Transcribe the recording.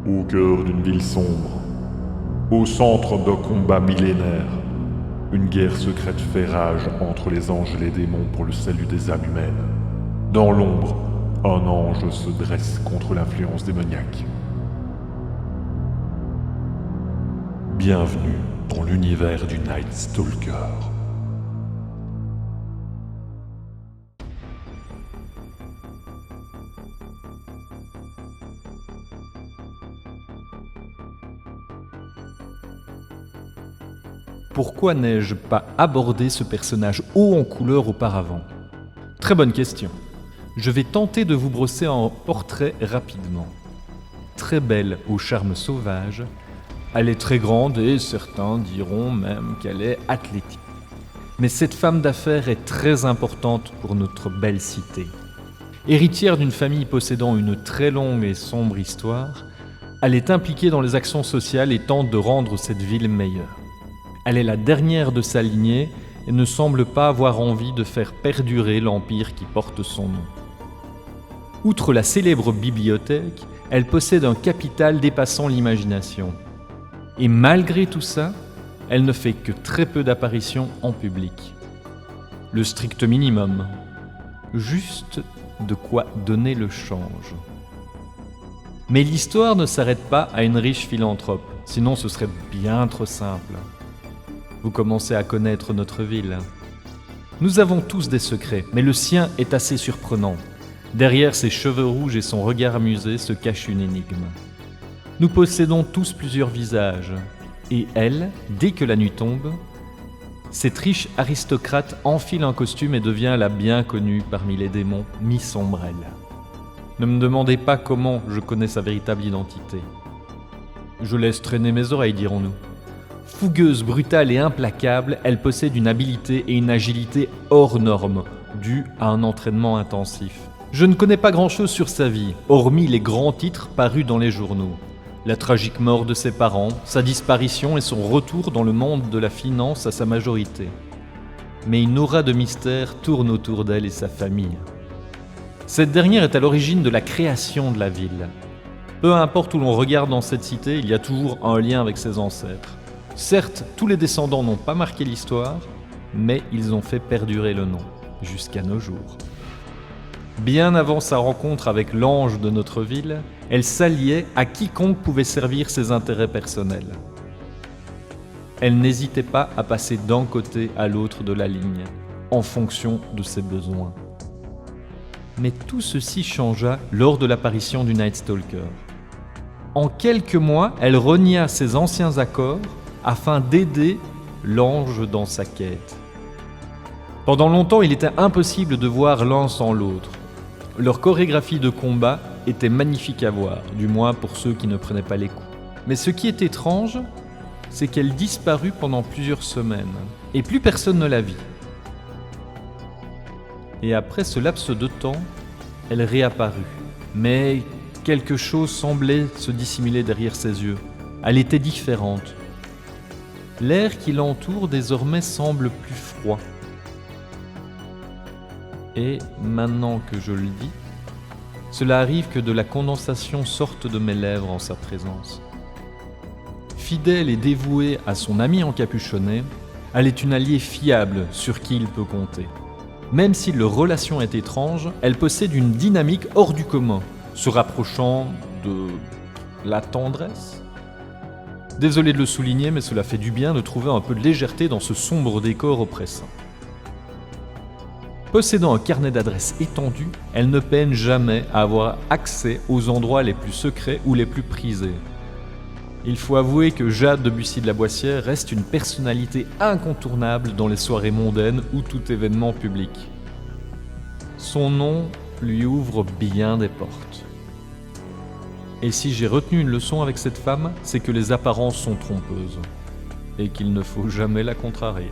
Au cœur d'une ville sombre, au centre d'un combat millénaire, une guerre secrète fait rage entre les anges et les démons pour le salut des âmes humaines. Dans l'ombre, un ange se dresse contre l'influence démoniaque. Bienvenue dans l'univers du Night Stalker. Pourquoi n'ai-je pas abordé ce personnage haut en couleur auparavant? Très bonne question. Je vais tenter de vous brosser un portrait rapidement. Très belle au charme sauvage, elle est très grande et certains diront même qu'elle est athlétique. Mais cette femme d'affaires est très importante pour notre belle cité. Héritière d'une famille possédant une très longue et sombre histoire, elle est impliquée dans les actions sociales et tente de rendre cette ville meilleure. Elle est la dernière de sa lignée et ne semble pas avoir envie de faire perdurer l'empire qui porte son nom. Outre la célèbre bibliothèque, elle possède un capital dépassant l'imagination. Et malgré tout ça, elle ne fait que très peu d'apparitions en public. Le strict minimum. Juste de quoi donner le change. Mais l'histoire ne s'arrête pas à une riche philanthrope, sinon ce serait bien trop simple. Vous commencez à connaître notre ville. Nous avons tous des secrets, mais le sien est assez surprenant. Derrière ses cheveux rouges et son regard amusé se cache une énigme. Nous possédons tous plusieurs visages, et elle, dès que la nuit tombe, cette riche aristocrate enfile un costume et devient la bien connue parmi les démons, Miss Ombrelle. Ne me demandez pas comment je connais sa véritable identité. Je laisse traîner mes oreilles, dirons-nous. Fougueuse, brutale et implacable, elle possède une habileté et une agilité hors normes, dues à un entraînement intensif. Je ne connais pas grand-chose sur sa vie, hormis les grands titres parus dans les journaux. La tragique mort de ses parents, sa disparition et son retour dans le monde de la finance à sa majorité. Mais une aura de mystère tourne autour d'elle et sa famille. Cette dernière est à l'origine de la création de la ville. Peu importe où l'on regarde dans cette cité, il y a toujours un lien avec ses ancêtres. Certes, tous les descendants n'ont pas marqué l'histoire, mais ils ont fait perdurer le nom, jusqu'à nos jours. Bien avant sa rencontre avec l'ange de notre ville, elle s'alliait à quiconque pouvait servir ses intérêts personnels. Elle n'hésitait pas à passer d'un côté à l'autre de la ligne, en fonction de ses besoins. Mais tout ceci changea lors de l'apparition du Night Stalker. En quelques mois, elle renia ses anciens accords afin d'aider l'ange dans sa quête. Pendant longtemps, il était impossible de voir l'un sans l'autre. Leur chorégraphie de combat était magnifique à voir, du moins pour ceux qui ne prenaient pas les coups. Mais ce qui est étrange, c'est qu'elle disparut pendant plusieurs semaines, et plus personne ne la vit. Et après ce laps de temps, elle réapparut. Mais quelque chose semblait se dissimuler derrière ses yeux. Elle était différente. L'air qui l'entoure désormais semble plus froid. Et maintenant que je le dis, cela arrive que de la condensation sorte de mes lèvres en sa présence. Fidèle et dévouée à son ami encapuchonné, elle est une alliée fiable sur qui il peut compter. Même si leur relation est étrange, elle possède une dynamique hors du commun, se rapprochant de la tendresse. Désolé de le souligner, mais cela fait du bien de trouver un peu de légèreté dans ce sombre décor oppressant. Possédant un carnet d'adresses étendu, elle ne peine jamais à avoir accès aux endroits les plus secrets ou les plus prisés. Il faut avouer que Jade de Bussy de la Boissière reste une personnalité incontournable dans les soirées mondaines ou tout événement public. Son nom lui ouvre bien des portes. Et si j'ai retenu une leçon avec cette femme, c'est que les apparences sont trompeuses et qu'il ne faut jamais la contrarier.